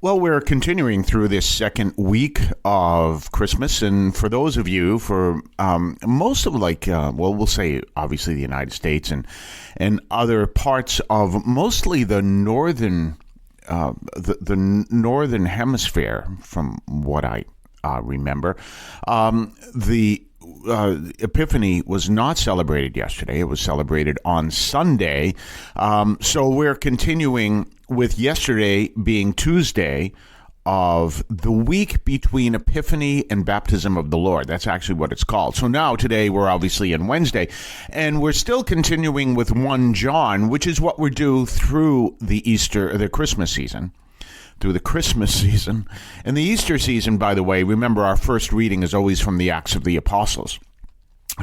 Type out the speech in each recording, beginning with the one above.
Well, we're continuing through this second week of Christmas, and for those of you, for most of we'll say obviously the United States and other parts of mostly the northern the northern hemisphere, from what I remember, the Epiphany was not celebrated yesterday. It was celebrated on Sunday. So we're continuing with yesterday being Tuesday of the week between Epiphany and Baptism of the Lord. That's actually what it's called. So now today we're obviously in Wednesday, and we're still continuing with 1 John, which is what we do through the Christmas season. Through the Christmas season. And the Easter season, by the way, remember our first reading is always from the Acts of the Apostles,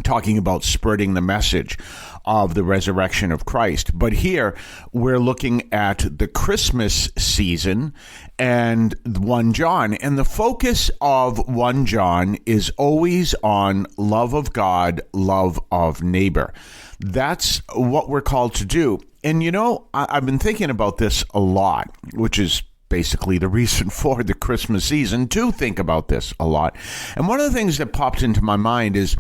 talking about spreading the message of the resurrection of Christ. But here we're looking at the Christmas season and 1 John. And the focus of 1 John is always on love of God, love of neighbor. That's what we're called to do. And I've been thinking about this a lot, which is basically the reason for the Christmas season to think about this a lot. And one of the things that popped into my mind is,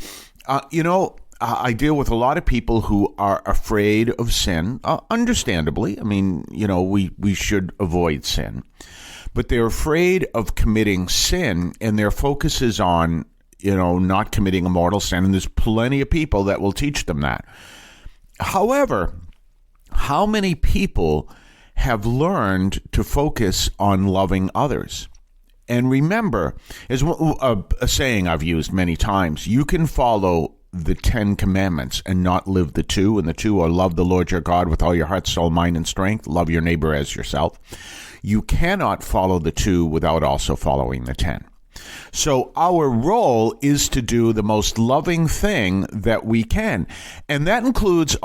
I deal with a lot of people who are afraid of sin, understandably. I mean, we should avoid sin, but they're afraid of committing sin, and their focus is on, not committing a mortal sin. And there's plenty of people that will teach them that. However, how many people have learned to focus on loving others? And remember, is a saying I've used many times, you can follow the 10 commandments and not live the two, and the two are love the Lord your God with all your heart, soul, mind, and strength, love your neighbor as yourself. You cannot follow the two without also following the 10. So our role is to do the most loving thing that we can. And that includes,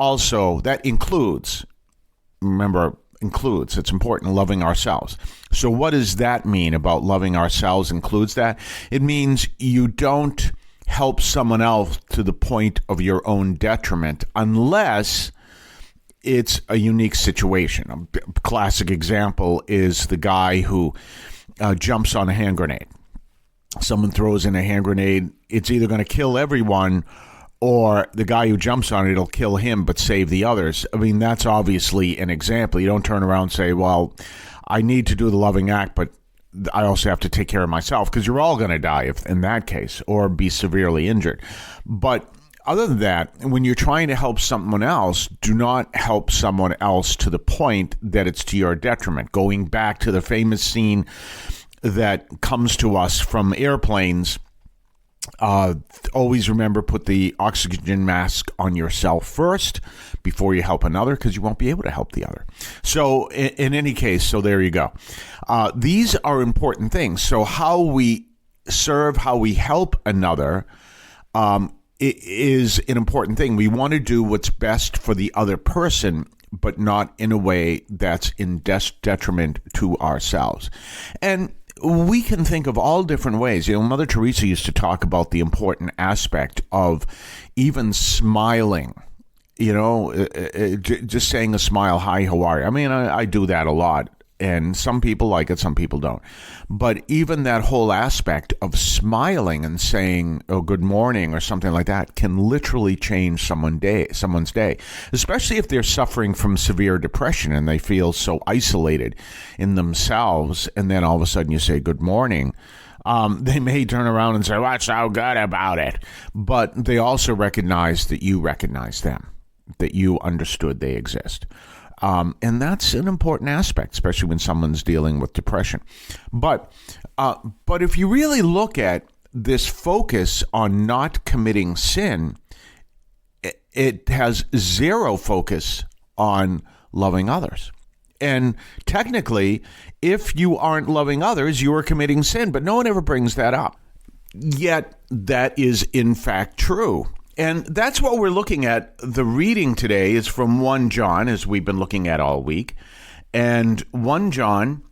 remember, it's important, loving ourselves. So what does that mean about loving ourselves includes that? It means you don't help someone else to the point of your own detriment unless it's a unique situation. A classic example is the guy who jumps on a hand grenade. Someone throws in a hand grenade. It's either going to kill everyone, or the guy who jumps on it will kill him but save the others. I mean, that's obviously an example. You don't turn around and say, well, I need to do the loving act, but I also have to take care of myself, because you're all going to die in that case, or be severely injured. But other than that, when you're trying to help someone else, do not help someone else to the point that it's to your detriment. Going back to the famous scene that comes to us from airplanes, always remember, put the oxygen mask on yourself first before you help another, because you won't be able to help the other. So in any case, so there you go. These are important things. So how we serve, how we help another is an important thing. We want to do what's best for the other person, but not in a way that's in detriment to ourselves. And we can think of all different ways. Mother Teresa used to talk about the important aspect of even smiling. Just saying a smile, hi, how are you? I mean, I do that a lot. And some people like it, some people don't. But even that whole aspect of smiling and saying, oh, good morning or something like that can literally change someone's day, especially if they're suffering from severe depression and they feel so isolated in themselves. And then all of a sudden you say, good morning. They may turn around and say, what's so good about it? But they also recognize that you recognize them, that you understood they exist. And that's an important aspect, especially when someone's dealing with depression. But if you really look at this focus on not committing sin, it has zero focus on loving others. And technically, if you aren't loving others, you are committing sin. But no one ever brings that up. Yet that is in fact true. And that's what we're looking at. The reading today is from 1 John, as we've been looking at all week. And 1 John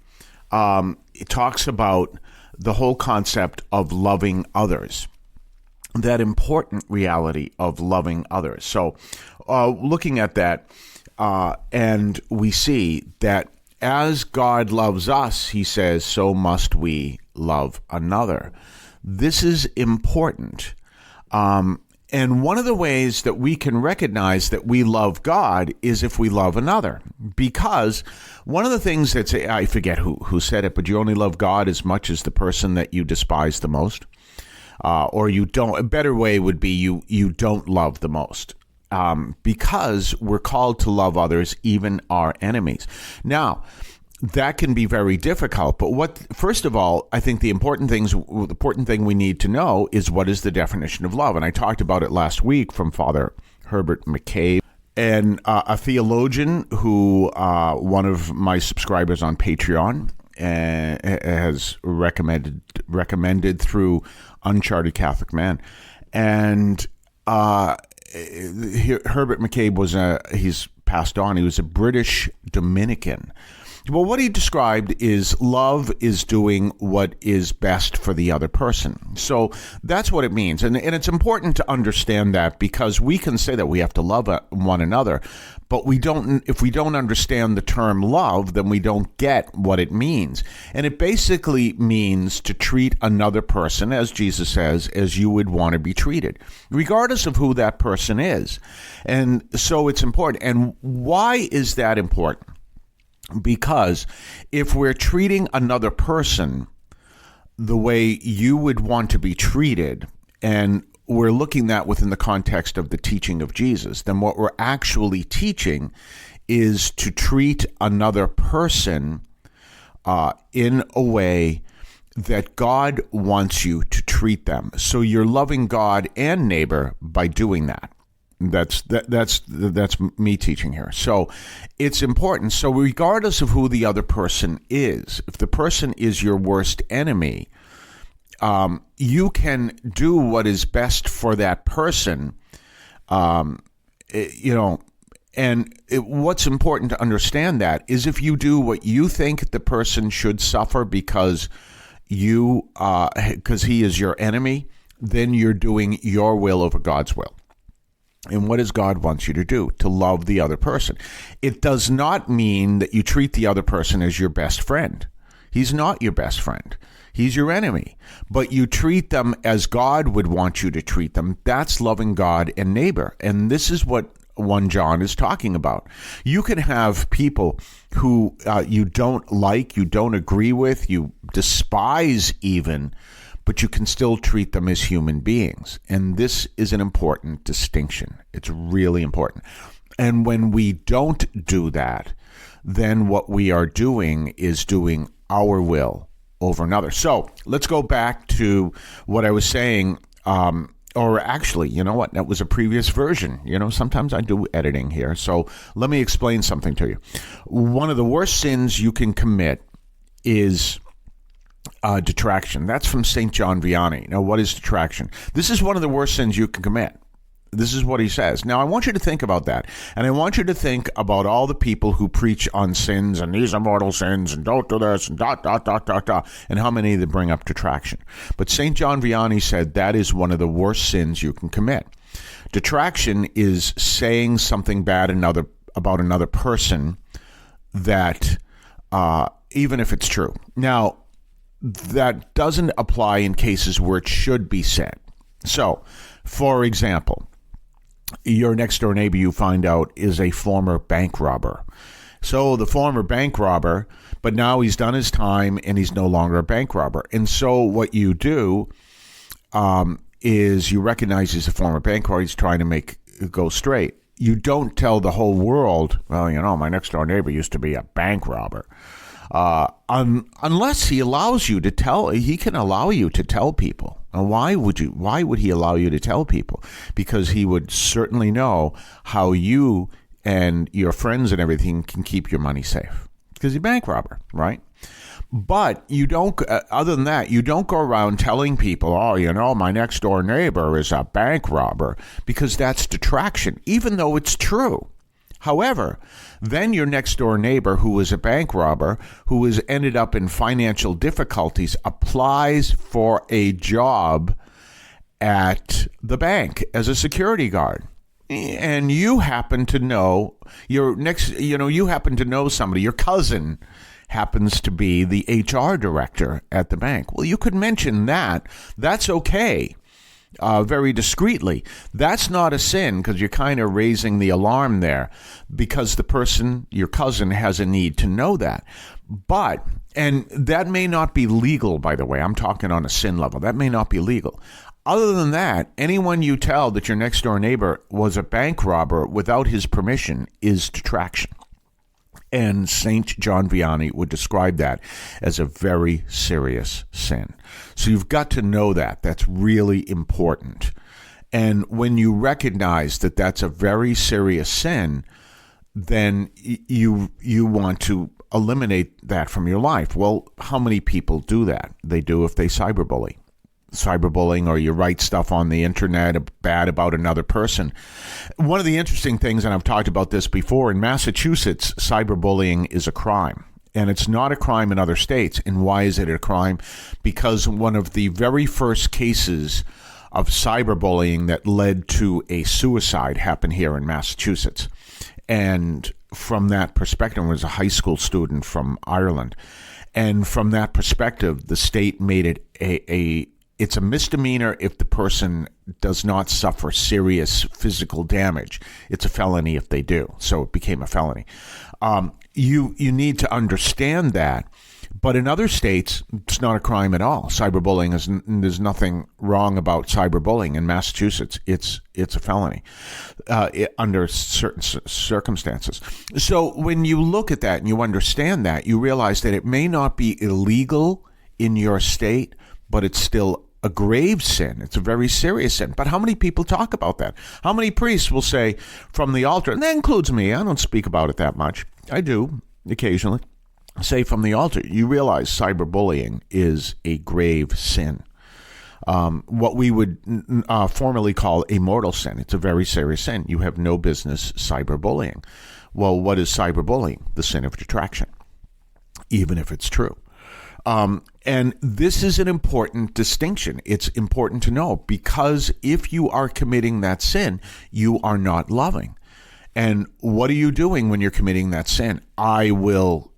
it talks about the whole concept of loving others, that important reality of loving others. So looking at that, and we see that as God loves us, he says, so must we love another. This is important. And one of the ways that we can recognize that we love God is if we love another. Because one of the things that's, I forget who said it, but you only love God as much as the person that you despise the most. Or you don't, a better way would be you don't love the most. Because we're called to love others, even our enemies. Now, that can be very difficult. But first of all, I think the important thing we need to know is what is the definition of love. And I talked about it last week from Father Herbert McCabe, and a theologian who one of my subscribers on Patreon has recommended through Uncharted Catholic Man. And Herbert McCabe he's passed on. He was a British Dominican. Well, what he described is love is doing what is best for the other person. So that's what it means. And it's important to understand that, because we can say that we have to love one another, but if we don't understand the term love, then we don't get what it means. And it basically means to treat another person, as Jesus says, as you would want to be treated, regardless of who that person is. And so it's important. And why is that important? Because if we're treating another person the way you would want to be treated, and we're looking at within the context of the teaching of Jesus, then what we're actually teaching is to treat another person in a way that God wants you to treat them. So you're loving God and neighbor by doing that. That's me teaching here. So it's important. So regardless of who the other person is, if the person is your worst enemy, you can do what is best for that person. What's important to understand that is if you do what you think the person should suffer because he is your enemy, then you're doing your will over God's will. And what does God want you to do? To love the other person. It does not mean that you treat the other person as your best friend. He's not your best friend. He's your enemy. But you treat them as God would want you to treat them. That's loving God and neighbor. And this is what 1 John is talking about. You can have people who you don't like, you don't agree with, you despise even, but you can still treat them as human beings. And this is an important distinction. It's really important. And when we don't do that, then what we are doing is doing our will over another. So let's go back to what I was saying. Or actually, you know what? That was a previous version. Sometimes I do editing here. So let me explain something to you. One of the worst sins you can commit is detraction. That's from St. John Vianney. Now, what is detraction? This is one of the worst sins you can commit. This is what he says. Now, I want you to think about that. And I want you to think about all the people who preach on sins, and these are mortal sins, and don't do this, and and how many they bring up detraction. But St. John Vianney said that is one of the worst sins you can commit. Detraction is saying something bad about another person that, even if it's true. Now, that doesn't apply in cases where it should be said. So, for example, your next door neighbor you find out is a former bank robber. So the former bank robber, but now he's done his time and he's no longer a bank robber. And so what you do is you recognize he's a former bank robber. He's trying to make it go straight. You don't tell the whole world, well, my next door neighbor used to be a bank robber. Unless he allows you to tell, he can allow you to tell people. And why would he allow you to tell people? Because he would certainly know how you and your friends and everything can keep your money safe. Because he's a bank robber, right? But you don't, other than that, you don't go around telling people, my next door neighbor is a bank robber, because that's detraction, even though it's true. However, then your next door neighbor, who is a bank robber, who has ended up in financial difficulties, applies for a job at the bank as a security guard. And you happen to know you happen to know somebody, your cousin happens to be the HR director at the bank. Well, you could mention that. That's okay. Very discreetly. That's not a sin because you're kind of raising the alarm there because the person, your cousin, has a need to know that. But, and that may not be legal, by the way. I'm talking on a sin level. That may not be legal. Other than that, anyone you tell that your next door neighbor was a bank robber without his permission is detraction. And St. John Vianney would describe that as a very serious sin. So you've got to know that. That's really important. And when you recognize that that's a very serious sin, then you want to eliminate that from your life. Well, how many people do that? They do if they cyberbully. Cyberbullying, or you write stuff on the internet bad about another person. One of the interesting things, and I've talked about this before, in Massachusetts, cyberbullying is a crime. And it's not a crime in other states. And why is it a crime? Because one of the very first cases of cyberbullying that led to a suicide happened here in Massachusetts. And from that perspective, it was a high school student from Ireland. And from that perspective, the state made it it's a misdemeanor if the person does not suffer serious physical damage. It's a felony if they do. So it became a felony. You need to understand that. But in other states, it's not a crime at all. Cyberbullying there's nothing wrong about cyberbullying. In Massachusetts, it's a felony under certain circumstances. So when you look at that and you understand that, you realize that it may not be illegal in your state, but it's still a grave sin. It's a very serious sin. But how many people talk about that? How many priests will say from the altar, and that includes me, I don't speak about it that much. I do occasionally. Say from the altar, you realize cyberbullying is a grave sin. What we would formerly call a mortal sin. It's a very serious sin. You have no business cyberbullying. Well, what is cyberbullying? The sin of detraction, even if it's true. And this is an important distinction. It's important to know, because if you are committing that sin, you are not loving. And what are you doing when you're committing that sin? I will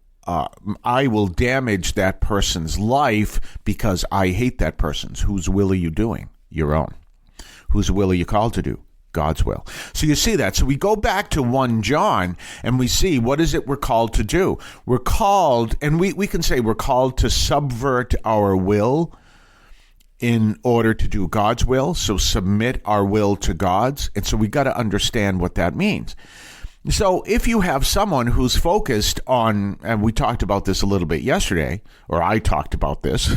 damage that person's life because I hate that person's. Whose will are you doing? Your own. Whose will are you called to do? God's will. So you see that. So we go back to 1 John and we see, what is it we're called to do? We're called, and we can say we're called to subvert our will in order to do God's will. So submit our will to God's. And so we got to understand what that means. So if you have someone who's focused on, and we talked about this a little bit yesterday, or I talked about this,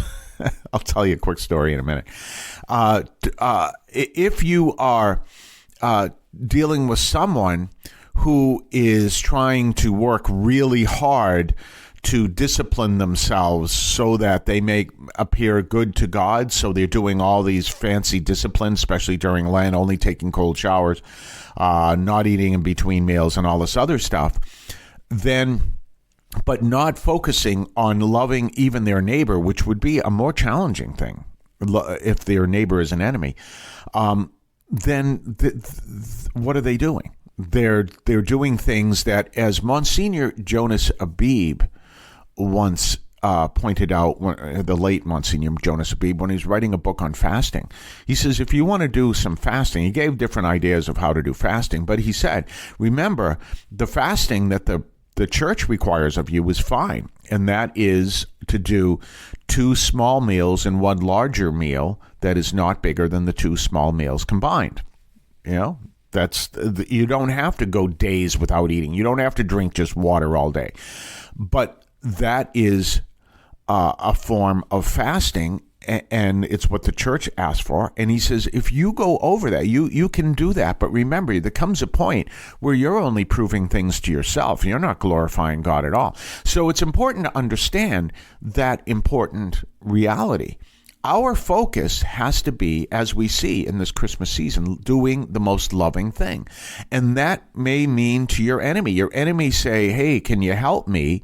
I'll tell you a quick story in a minute. If you are dealing with someone who is trying to work really hard to discipline themselves so that they may appear good to God, so they're doing all these fancy disciplines, especially during Lent, only taking cold showers, not eating in between meals and all this other stuff, but not focusing on loving even their neighbor, which would be a more challenging thing if their neighbor is an enemy. Then what are they doing? They're doing things that, as Monsignor Jonas Abib once pointed out, the late Monsignor Jonas Abib, when he's writing a book on fasting, he says, if you want to do some fasting, he gave different ideas of how to do fasting, but he said, remember, the fasting that the church requires of you is fine, and that is to do 2 small meals and 1 larger meal that is not bigger than the 2 small meals combined. You know, you don't have to go days without eating. You don't have to drink just water all day. But that is a form of fasting, and it's what the church asks for. And he says, if you go over that, you can do that. But remember, there comes a point where you're only proving things to yourself. You're not glorifying God at all. So it's important to understand that important reality. Our focus has to be, as we see in this Christmas season, doing the most loving thing. And that may mean to your enemy. Your enemy say, hey, can you help me?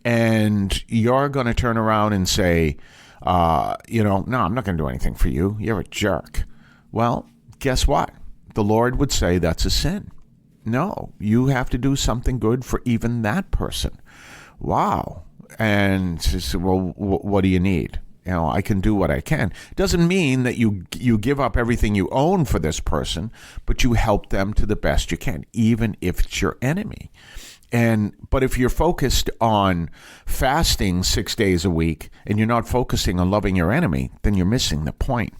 And you're going to turn around and say, no, I'm not going to do anything for you. You're a jerk. Well, guess what? The Lord would say that's a sin. No, you have to do something good for even that person. Wow. and says, well, what do you need? I can do what I can. Doesn't mean that you give up everything you own for this person, but you help them to the best you can, even if it's your enemy. But if you're focused on fasting 6 days a week and you're not focusing on loving your enemy, then you're missing the point.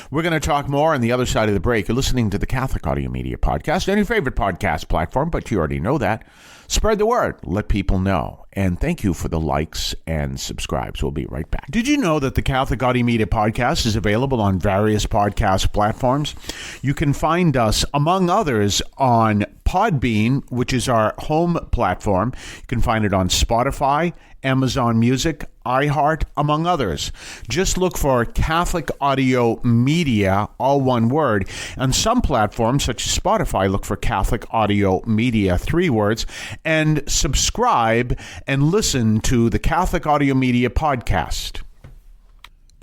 We're going to talk more on the other side of the break. You're listening to the Catholic Audio Media Podcast, any favorite podcast platform, but you already know that. Spread the word. Let people know. And thank you for the likes and subscribes. We'll be right back. Did you know that the Catholic Audio Media Podcast is available on various podcast platforms? You can find us, among others, on Podbean, which is our home platform. You can find it on Spotify, Amazon Music, iHeart, among others. Just look for Catholic Audio Media, all one word. On some platforms, such as Spotify, look for Catholic Audio Media, 3 words, and subscribe and listen to the Catholic Audio Media Podcast.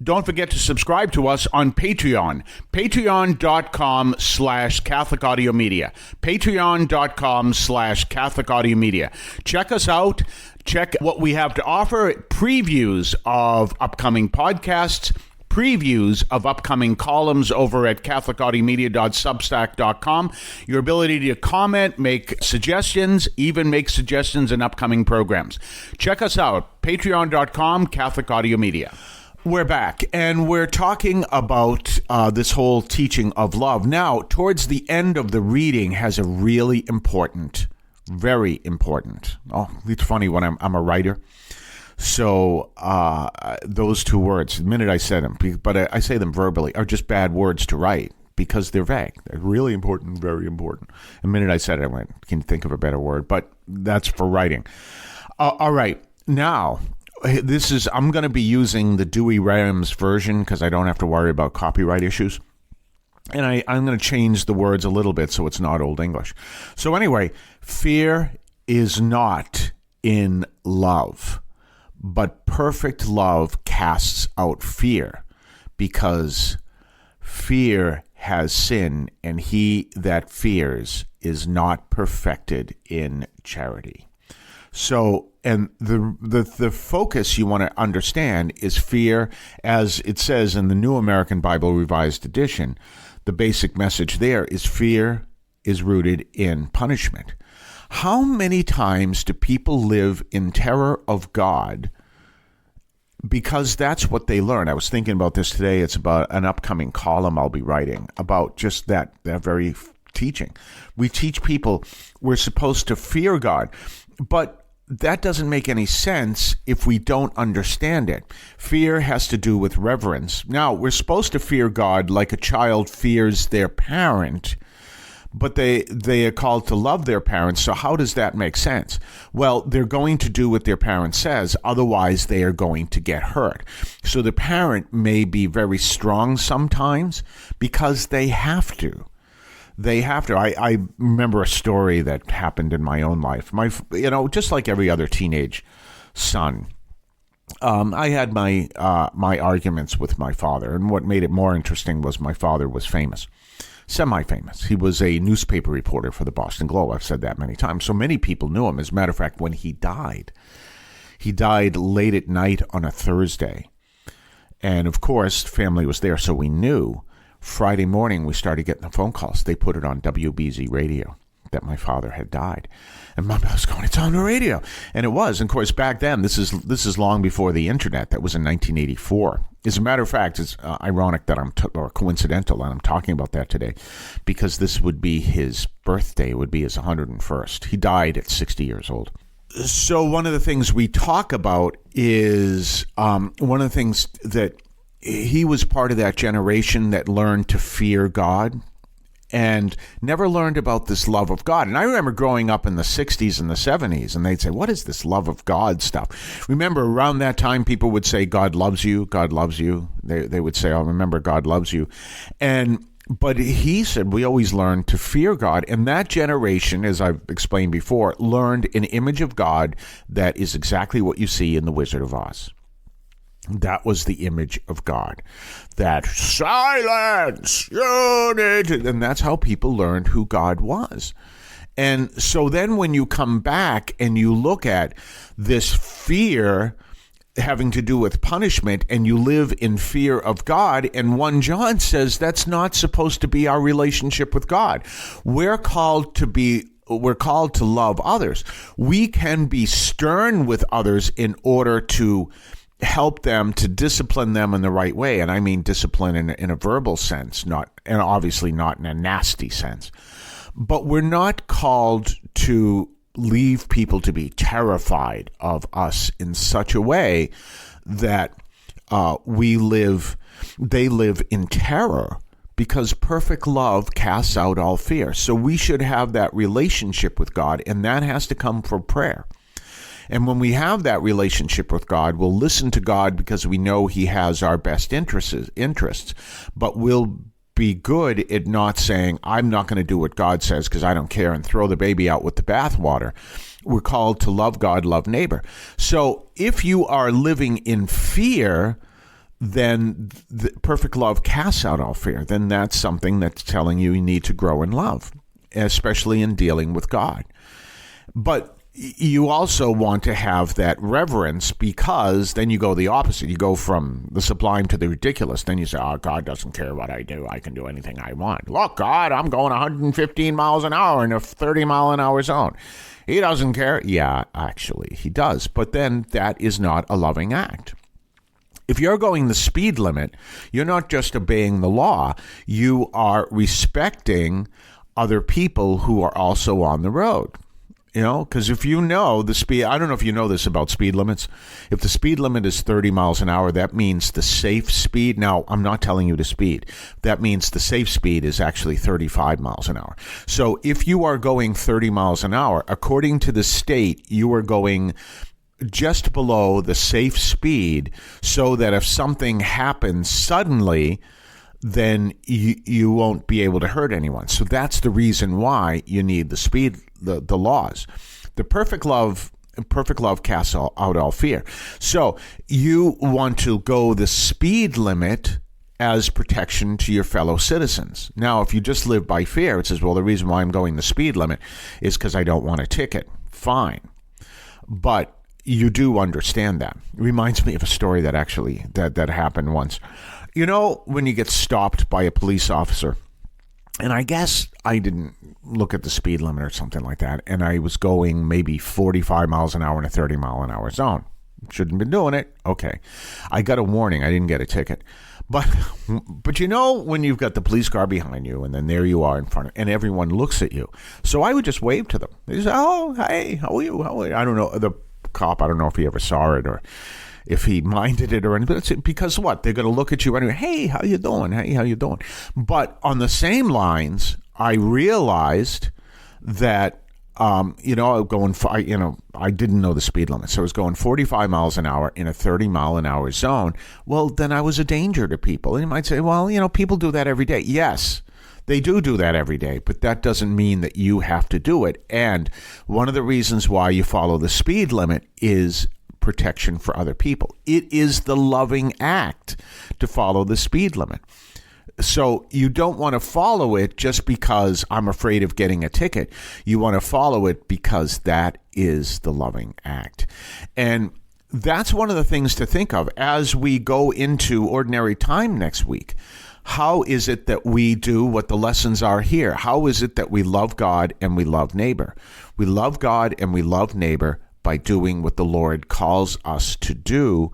Don't forget to subscribe to us on Patreon. Patreon.com/Catholic Audio Media. Patreon.com/Catholic Audio Media. Check us out. Check what we have to offer. Previews of upcoming podcasts. Previews of upcoming columns over at CatholicAudiomedia.substack.com. Your ability to comment, make suggestions, even make suggestions in upcoming programs. Check us out. Patreon.com, Catholic Audio Media. We're back, and we're talking about this whole teaching of love. Now, towards the end of the reading has a really important, very important. Oh, it's funny when I'm a writer. So those 2 words, the minute I said them, but I say them verbally, are just bad words to write because they're vague. They're really important, very important. The minute I said it, I went, can you think of a better word? But that's for writing. All right, now... I'm going to be using the Dewey Rams version because I don't have to worry about copyright issues. And I'm going to change the words a little bit so it's not Old English. So anyway, fear is not in love, but perfect love casts out fear, because fear has sin, and he that fears is not perfected in charity. So, and the focus you want to understand is fear, as it says in the New American Bible Revised Edition. The basic message there is fear is rooted in punishment. How many times do people live in terror of God because that's what they learn? I was thinking about this today. It's about an upcoming column I'll be writing about just that very teaching. We teach people we're supposed to fear God, but that doesn't make any sense if we don't understand it. Fear has to do with reverence. Now, we're supposed to fear God like a child fears their parent, but they are called to love their parents. So how does that make sense? Well, they're going to do what their parent says. Otherwise, they are going to get hurt. So the parent may be very strong sometimes because they have to. They have to. I remember a story that happened in my own life. Just like every other teenage son, I had my arguments with my father, and what made it more interesting was my father was famous, semi-famous. He was a newspaper reporter for the Boston Globe. I've said that many times. So many people knew him. As a matter of fact, when he died late at night on a Thursday, and of course, family was there, so we knew. Friday morning, we started getting the phone calls. They put it on WBZ radio that my father had died. And Mom was going, it's on the radio. And it was. And of course, back then, this is long before the internet. That was in 1984. As a matter of fact, it's ironic that or coincidental that I'm talking about that today, because this would be his birthday, would be his 101st. He died at 60 years old. So one of the things we talk about is one of the things that he was part of that generation that learned to fear God and never learned about this love of God. And I remember growing up in the 60s and the 70s, and they'd say, what is this love of God stuff? Remember, around that time, people would say, God loves you, God loves you. They would say, oh, remember, God loves you. But he said, we always learned to fear God. And that generation, as I've explained before, learned an image of God that is exactly what you see in The Wizard of Oz. That was the image of God. That silence, unity, and that's how people learned who God was. And so then when you come back and you look at this fear having to do with punishment, and you live in fear of God. And 1 John says that's not supposed to be our relationship with God. We're called to love others. We can be stern with others in order to help them, to discipline them in the right way. And I mean discipline in a verbal sense, and obviously not in a nasty sense. But we're not called to leave people to be terrified of us in such a way that they live in terror, because perfect love casts out all fear. So we should have that relationship with God, and that has to come from prayer. And when we have that relationship with God, we'll listen to God because we know he has our best interests, but we'll be good at not saying, I'm not going to do what God says because I don't care, and throw the baby out with the bathwater. We're called to love God, love neighbor. So if you are living in fear, then the perfect love casts out all fear. Then that's something that's telling you need to grow in love, especially in dealing with God. But you also want to have that reverence, because then you go the opposite. You go from the sublime to the ridiculous. Then you say, oh, God doesn't care what I do. I can do anything I want. Look, God, I'm going 115 miles an hour in a 30-mile-an-hour zone. He doesn't care. Yeah, actually, he does. But then that is not a loving act. If you're going the speed limit, you're not just obeying the law. You are respecting other people who are also on the road. Because if you know the speed, I don't know if you know this about speed limits. If the speed limit is 30 miles an hour, that means the safe speed. Now, I'm not telling you to speed. That means the safe speed is actually 35 miles an hour. So if you are going 30 miles an hour, according to the state, you are going just below the safe speed, so that if something happens suddenly, then you won't be able to hurt anyone. So that's the reason why you need the laws. The perfect love casts out all fear. So you want to go the speed limit as protection to your fellow citizens. Now, if you just live by fear, it says, well, the reason why I'm going the speed limit is because I don't want a ticket. Fine. But you do understand that. It reminds me of a story that actually that happened once. When you get stopped by a police officer, and I guess I didn't look at the speed limit or something like that, and I was going maybe 45 miles an hour in a 30-mile-an-hour zone. Shouldn't have been doing it. Okay. I got a warning. I didn't get a ticket. But when you've got the police car behind you, and then there you are in front of, and everyone looks at you. So I would just wave to them. They say, oh, hey, how are you? I don't know. The cop, I don't know if he ever saw it or if he minded it or anything. But it's because what? They're going to look at you anyway. Hey, how you doing? Hey, how you doing? But on the same lines, I realized that, I didn't know the speed limit. So I was going 45 miles an hour in a 30-mile-an-hour zone. Well, then I was a danger to people. And you might say, well, people do that every day. Yes, they do that every day, but that doesn't mean that you have to do it. And one of the reasons why you follow the speed limit is protection for other people. It is the loving act to follow the speed limit. So you don't want to follow it just because I'm afraid of getting a ticket. You want to follow it because that is the loving act. And that's one of the things to think of as we go into ordinary time next week. How is it that we do what the lessons are here? How is it that we love God and we love neighbor? We love God and we love neighbor by doing what the Lord calls us to do.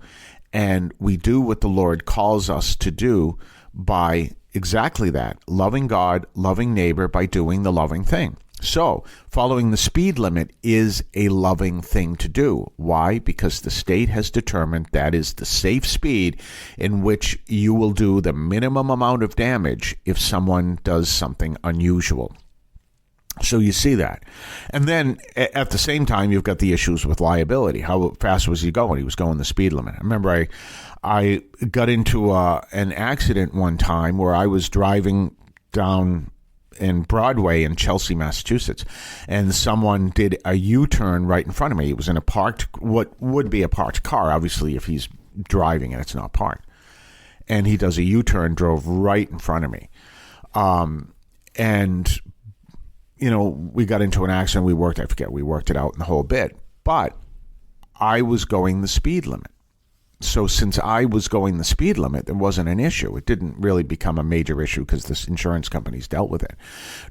And we do what the Lord calls us to do by exactly that, loving God, loving neighbor, by doing the loving thing. So following the speed limit is a loving thing to do. Why? Because the state has determined that is the safe speed in which you will do the minimum amount of damage if someone does something unusual. So you see that. And then at the same time, you've got the issues with liability. How fast was he going? He was going the speed limit. I remember I got into an accident one time where I was driving down in Broadway in Chelsea, Massachusetts, and someone did a U-turn right in front of me. It was in what would be a parked car. Obviously, if he's driving and it's not parked. And he does a U-turn, drove right in front of me. We got into an accident. We worked it out in the whole bit. But I was going the speed limit. So since I was going the speed limit, there wasn't an issue. It didn't really become a major issue because the insurance companies dealt with it.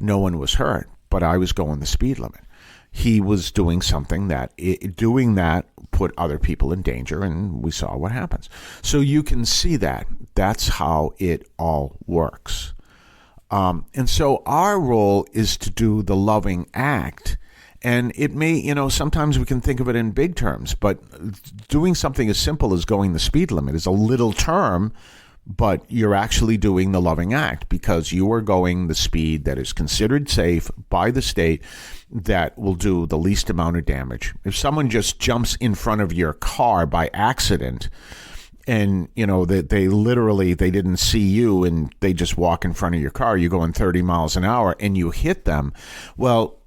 No one was hurt, but I was going the speed limit. He was doing something doing that put other people in danger, and we saw what happens. So you can see that. That's how it all works. And so our role is to do the loving act. And it may, sometimes we can think of it in big terms, but doing something as simple as going the speed limit is a little term, but you're actually doing the loving act because you are going the speed that is considered safe by the state that will do the least amount of damage. If someone just jumps in front of your car by accident and, they didn't see you and they just walk in front of your car, you're going 30 miles an hour and you hit them, well,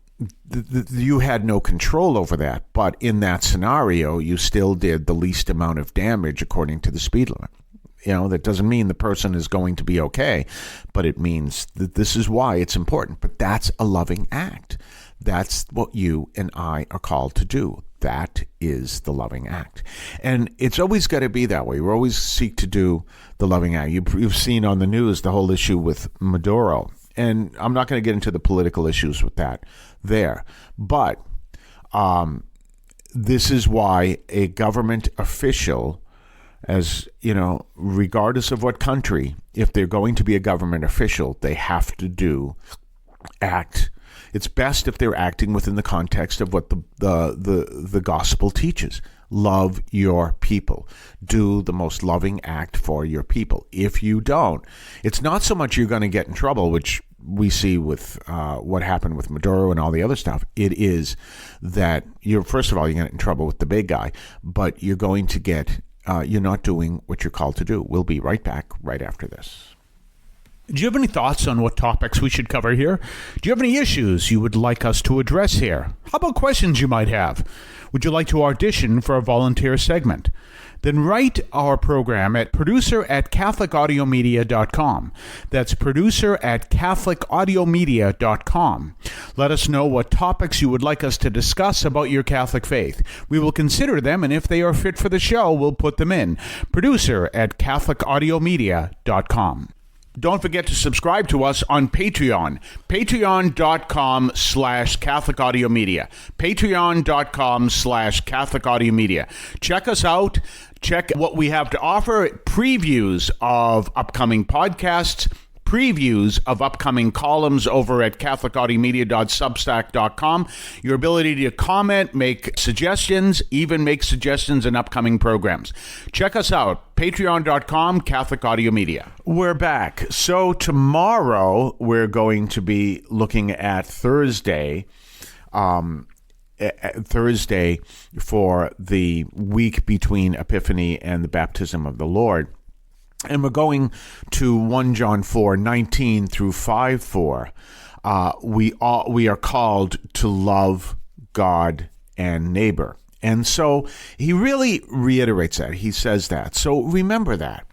you had no control over that. But in that scenario, you still did the least amount of damage according to the speed limit. That doesn't mean the person is going to be okay, but it means that this is why it's important. But that's a loving act. That's what you and I are called to do. That is the loving act. And it's always got to be that way. We always seek to do the loving act. You've seen on the news the whole issue with Maduro. And I'm not going to get into the political issues with that there. But this is why a government official, regardless of what country, if they're going to be a government official, they have to act. It's best if they're acting within the context of what the gospel teaches. Love your people. Do the most loving act for your people. If you don't, it's not so much you're going to get in trouble, which we see with what happened with Maduro and all the other stuff. It is that first of all, you're going to get in trouble with the big guy, but you're going to get, you're not doing what you're called to do. We'll be right back right after this. Do you have any thoughts on what topics we should cover here? Do you have any issues you would like us to address here? How about questions you might have? Would you like to audition for a volunteer segment? Then write our program at producer@catholicaudiomedia.com. That's producer@catholicaudiomedia.com. Let us know what topics you would like us to discuss about your Catholic faith. We will consider them, and if they are fit for the show, we'll put them in. Producer@catholicaudiomedia.com. Don't forget to subscribe to us on Patreon. Patreon.com/Catholic Audio Media. Patreon.com/Catholic Audio Media. Check us out. Check what we have to offer. Previews of upcoming podcasts. Previews of upcoming columns over at catholicaudiomedia.substack.com. Your ability to comment, make suggestions, even make suggestions in upcoming programs. Check us out, patreon.com, Catholic Audio Media. We're back. So tomorrow we're going to be looking at Thursday for the week between Epiphany and the baptism of the Lord. And we're going to 1 John 4:19 through 5:4. We are called to love God and neighbor. And so he really reiterates that. He says that. So remember that.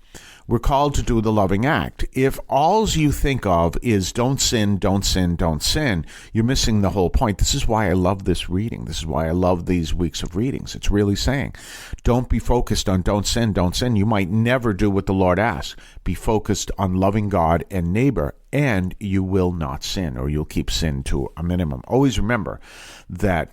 We're called to do the loving act. If all you think of is don't sin, don't sin, don't sin, you're missing the whole point. This is why I love this reading. This is why I love these weeks of readings. It's really saying, don't be focused on don't sin, don't sin. You might never do what the Lord asks. Be focused on loving God and neighbor, and you will not sin, or you'll keep sin to a minimum. Always remember that,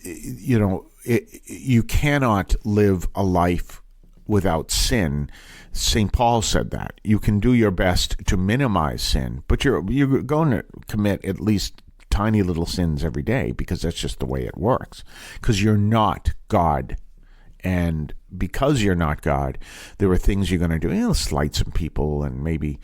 you cannot live a life without sin. St. Paul said that. You can do your best to minimize sin, but you're going to commit at least tiny little sins every day because that's just the way it works. Because you're not God. And because you're not God, there are things you're going to do. Slight some people and maybe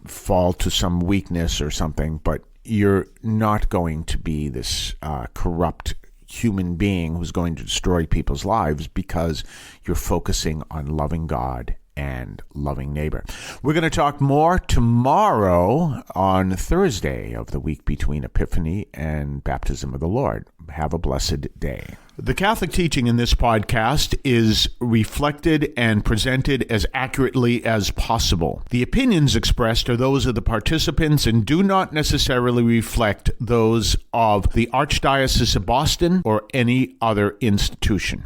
fall to some weakness or something, but you're not going to be this corrupt human being who's going to destroy people's lives because you're focusing on loving God and loving neighbor. We're going to talk more tomorrow on Thursday of the week between Epiphany and Baptism of the Lord. Have a blessed day. The Catholic teaching in this podcast is reflected and presented as accurately as possible. The opinions expressed are those of the participants and do not necessarily reflect those of the Archdiocese of Boston or any other institution.